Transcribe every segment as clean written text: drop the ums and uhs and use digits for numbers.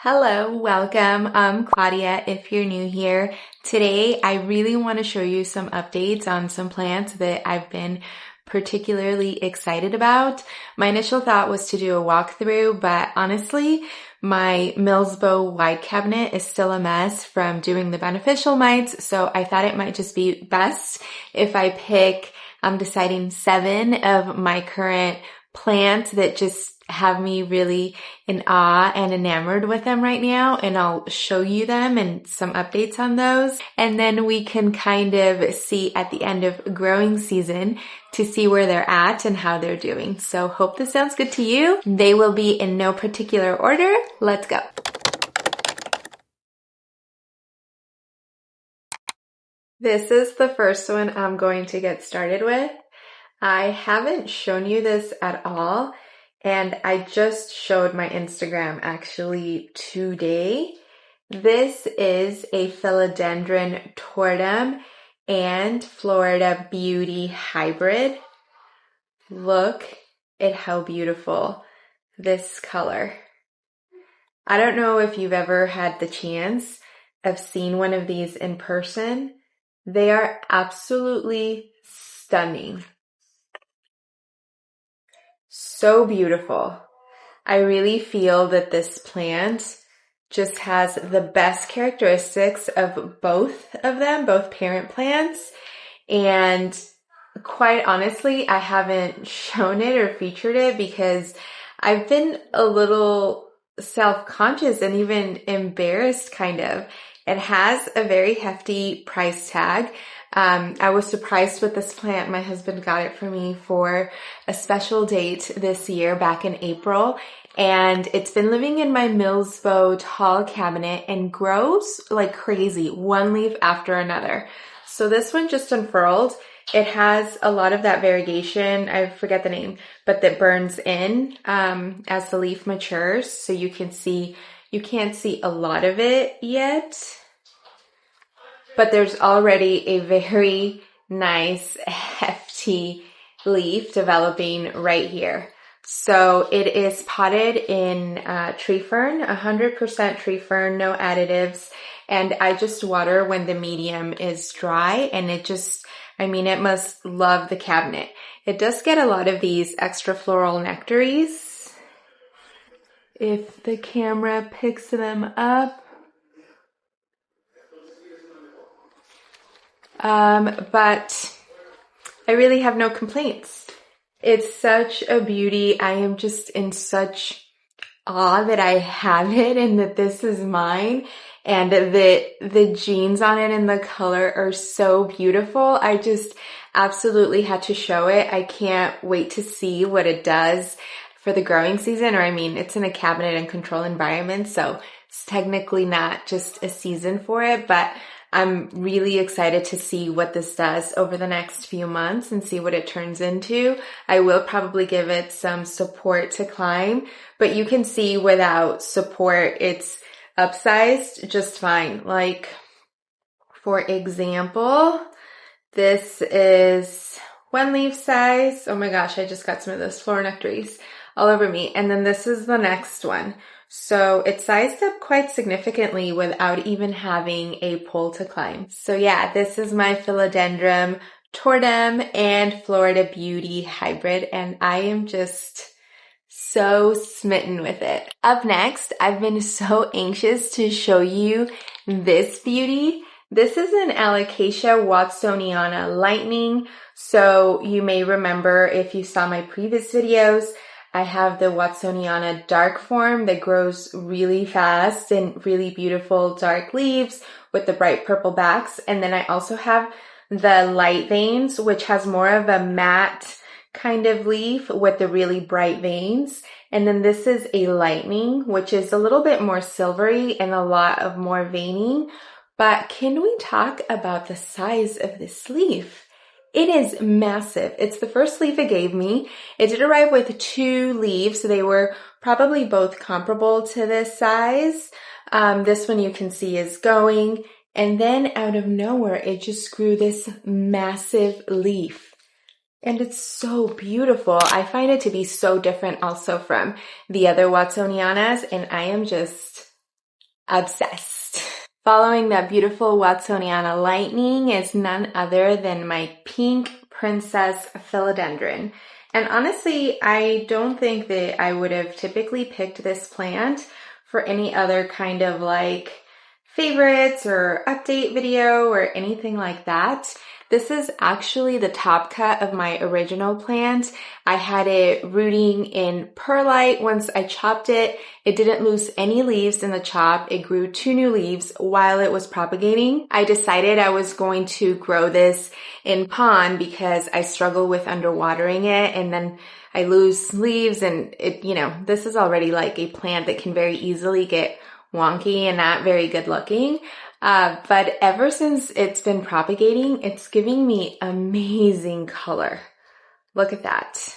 Hello, welcome. I'm Claudia if you're new here. Today, I really want to show you some updates on some plants that I've been particularly excited about. My initial thought was to do a walkthrough, but honestly, my Millsbow wide cabinet is still a mess from doing the beneficial mites, so I thought it might just be best if I pick, I'm deciding 7 of my current plants that just have me really in awe and enamored with them right now, and I'll show you them and some updates on those. And then we can kind of see at the end of growing season to see where they're at and how they're doing. So hope this sounds good to you. They will be in no particular order. Let's go. This is the first one I'm going to get started with. I haven't shown you this at all, and I just showed my Instagram actually today. This is a philodendron tortum and Florida Beauty hybrid. Look at how beautiful this color. I don't know if you've ever had the chance of seeing one of these in person. They are absolutely stunning. So beautiful. I really feel that this plant just has the best characteristics of both of them, both parent plants. And quite honestly, I haven't shown it or featured it because I've been a little self-conscious and even embarrassed kind of. It has a very hefty price tag. I was surprised with this plant. My husband got it for me for a special date this year back in April. And it's been living in my Millsbow tall cabinet and grows like crazy, one leaf after another. So this one just unfurled. It has a lot of that variegation, I forget the name, but that burns in as the leaf matures. So you can't see a lot of it yet. But there's already a very nice, hefty leaf developing right here. So it is potted in tree fern, 100% tree fern, no additives. And I just water when the medium is dry, and it must love the cabinet. It does get a lot of these extra floral nectaries. If the camera picks them up. But I really have no complaints. It's such a beauty. I am just in such awe that I have it and that this is mine, and that the genes on it and the color are so beautiful. I just absolutely had to show it. I can't wait to see what it does for the growing season, it's in a cabinet and controlled environment, so it's technically not just a season for it, but I'm really excited to see what this does over the next few months and see what it turns into. I will probably give it some support to climb, but you can see without support, it's upsized just fine. Like, for example, this is one leaf size. Oh my gosh, I just got some of those floral nectaries all over me. And then this is the next one. So it's sized up quite significantly without even having a pole to climb. So yeah, this is my philodendron tortum and Florida Beauty hybrid, and I am just so smitten with it. Up next, I've been so anxious to show you this beauty. This is an Alocasia watsoniana lightning. So you may remember if you saw my previous videos, I have the Watsoniana dark form that grows really fast and really beautiful dark leaves with the bright purple backs. And then I also have the light veins, which has more of a matte kind of leaf with the really bright veins. And then this is a lightning, which is a little bit more silvery and a lot of more veining. But can we talk about the size of this leaf? It is massive. It's the first leaf it gave me. It did arrive with 2 leaves, so they were probably both comparable to this size. This one you can see is going, and then out of nowhere, it just grew this massive leaf. And it's so beautiful. I find it to be so different also from the other Watsonianas, and I am just obsessed. Following that beautiful Watsoniana lightning is none other than my pink princess philodendron. And honestly, I don't think that I would have typically picked this plant for any other kind of like favorites or update video or anything like that. This is actually the top cut of my original plant. I had it rooting in perlite. Once I chopped it, it didn't lose any leaves in the chop. It grew 2 new leaves while it was propagating. I decided I was going to grow this in pond because I struggle with underwatering it, and then I lose leaves, and it, this is already like a plant that can very easily get wonky and not very good looking. But ever since it's been propagating, it's giving me amazing color. Look at that.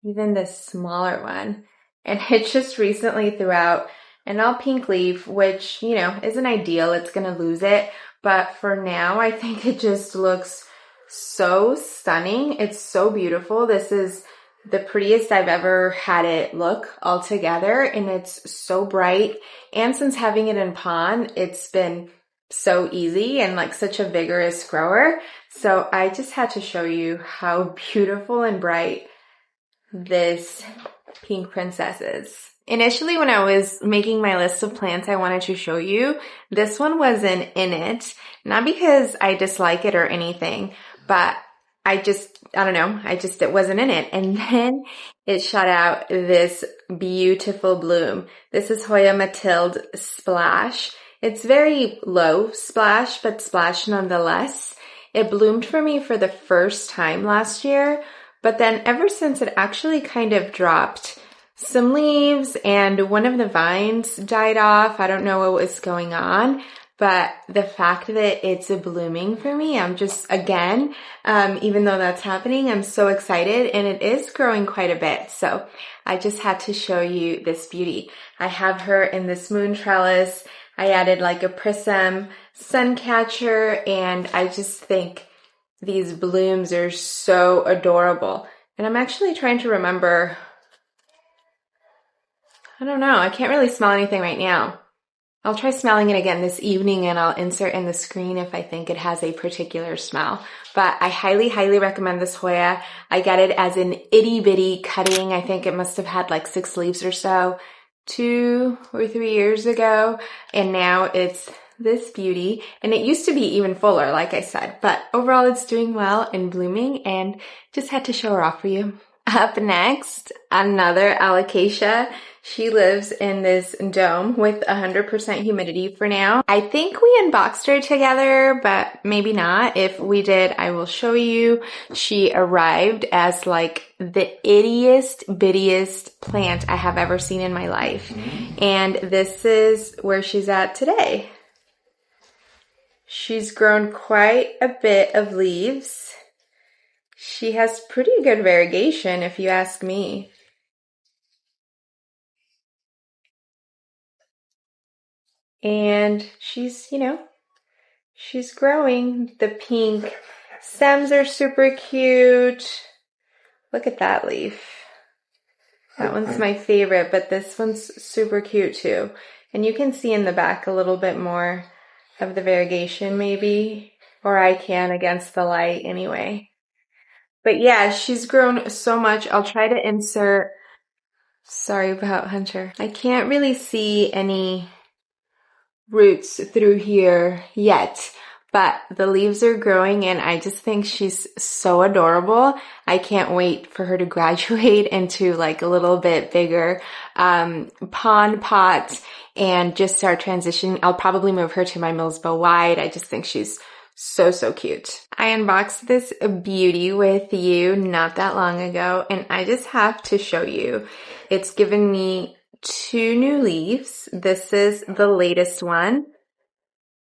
Even this smaller one. And it just recently threw out an all pink leaf, which, isn't ideal. It's going to lose it. But for now, I think it just looks so stunning. It's so beautiful. This is the prettiest I've ever had it look altogether, and it's so bright. And since having it in pond, it's been so easy and like such a vigorous grower. So I just had to show you how beautiful and bright this pink princess is. Initially, when I was making my list of plants I wanted to show you, this one wasn't in it. Not because I dislike it or anything, but it wasn't in it. And then it shot out this beautiful bloom. This is Hoya Matilde Splash. It's very low splash, but splash nonetheless. It bloomed for me for the first time last year, but then ever since it actually kind of dropped some leaves and one of the vines died off. I don't know what was going on. But the fact that it's blooming for me, I'm just, again, even though that's happening, I'm so excited, and it is growing quite a bit. So I just had to show you this beauty. I have her in this moon trellis. I added like a prism sun catcher, and I just think these blooms are so adorable. And I'm actually trying to remember, I don't know, I can't really smell anything right now. I'll try smelling it again this evening, and I'll insert in the screen if I think it has a particular smell. But I highly, highly recommend this Hoya. I got it as an itty bitty cutting. I think it must have had like 6 leaves or so 2 or 3 years ago. And now it's this beauty. And it used to be even fuller, like I said. But overall, it's doing well and blooming, and just had to show her off for you. Up next, another alocasia. She lives in this dome with 100% humidity for now. I think we unboxed her together, but maybe not. If we did, I will show you. She arrived as like the ittiest, bittiest plant I have ever seen in my life. And this is where she's at today. She's grown quite a bit of leaves. She has pretty good variegation, if you ask me. And she's, she's growing. The pink stems are super cute. Look at that leaf. That one's my favorite, but this one's super cute too. And you can see in the back a little bit more of the variegation maybe, or I can against the light anyway. But yeah, she's grown so much. I'll try to insert, sorry about Hunter. I can't really see any roots through here yet, but the leaves are growing, and I just think she's so adorable. I can't wait for her to graduate into like a little bit bigger pond pot and just start transitioning. I'll probably move her to my Millsbow Wide. I just think she's so cute. I unboxed this beauty with you not that long ago, and I just have to show you. It's given me 2 new leaves. This is the latest one,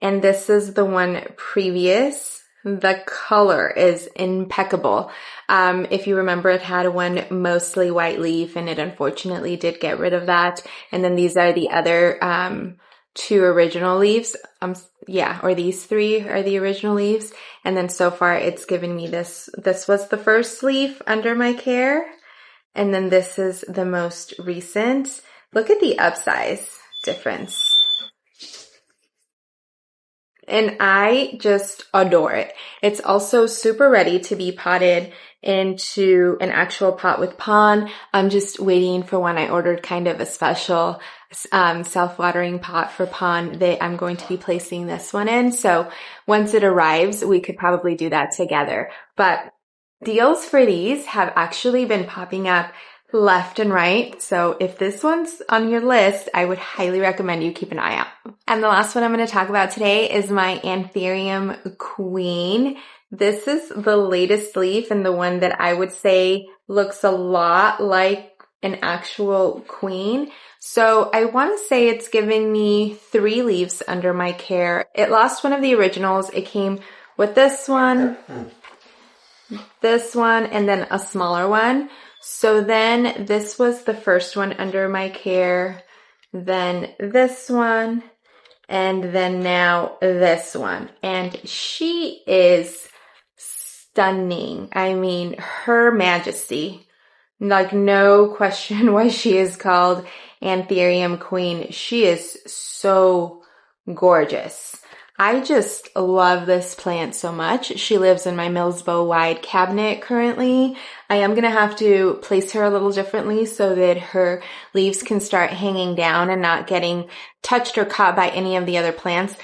and this is the one previous. The color is impeccable. If you remember, it had one mostly white leaf, and it unfortunately did get rid of that. And then these are the other 2 original leaves. Or these 3 are the original leaves. And then so far it's given me this. This was the first leaf under my care. And then this is the most recent. Look at the upsize difference. And I just adore it. It's also super ready to be potted into an actual pot with pond. I'm just waiting for when I ordered kind of a special self-watering pot for pond that I'm going to be placing this one in. So once it arrives, we could probably do that together. But deals for these have actually been popping up left and right. So if this one's on your list, I would highly recommend you keep an eye out. And the last one I'm going to talk about today is my Anthurium Queen. This is the latest leaf and the one that I would say looks a lot like an actual queen. So I want to say it's giving me 3 leaves under my care. It lost one of the originals. It came with this one, and then a smaller one. So then this was the first one under my care, then this one, and then now this one. And she is stunning. I mean, Her Majesty. Like, no question why she is called Anthurium Queen. She is so gorgeous. I just love this plant so much. She lives in my Millsbow wide cabinet currently. I am going to have to place her a little differently so that her leaves can start hanging down and not getting touched or caught by any of the other plants.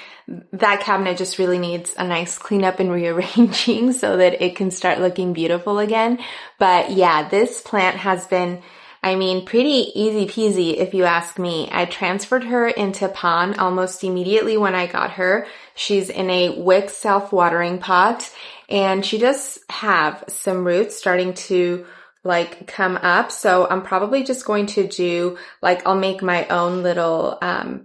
That cabinet just really needs a nice cleanup and rearranging so that it can start looking beautiful again. But yeah, this plant has been, I mean, pretty easy peasy if you ask me. I transferred her into pond almost immediately when I got her. She's in a wick self-watering pot and she does have some roots starting to like come up. So I'm probably just going to do like, I'll make my own little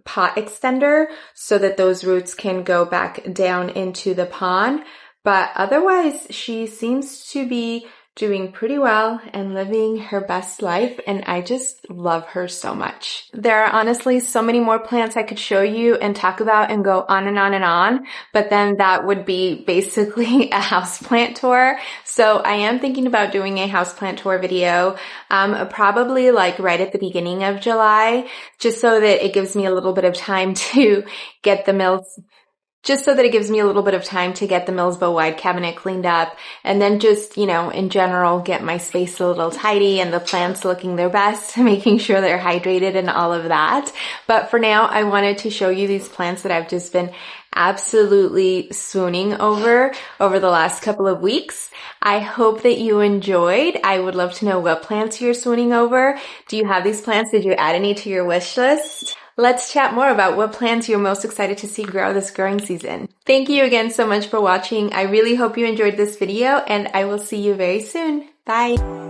pot extender so that those roots can go back down into the pond. But otherwise she seems to be doing pretty well and living her best life, and I just love her so much. There are honestly so many more plants I could show you and talk about and go on and on and on, but then that would be basically a houseplant tour. So I am thinking about doing a houseplant tour video, probably like right at the beginning of July, just so that it gives me a little bit of time to get the Millsbow wide cabinet cleaned up, and then just, you know, in general, get my space a little tidy and the plants looking their best, making sure they're hydrated and all of that. But for now, I wanted to show you these plants that I've just been absolutely swooning over the last couple of weeks. I hope that you enjoyed. I would love to know what plants you're swooning over. Do you have these plants? Did you add any to your wish list? Let's chat more about what plants you're most excited to see grow this growing season. Thank you again so much for watching. I really hope you enjoyed this video and I will see you very soon. Bye.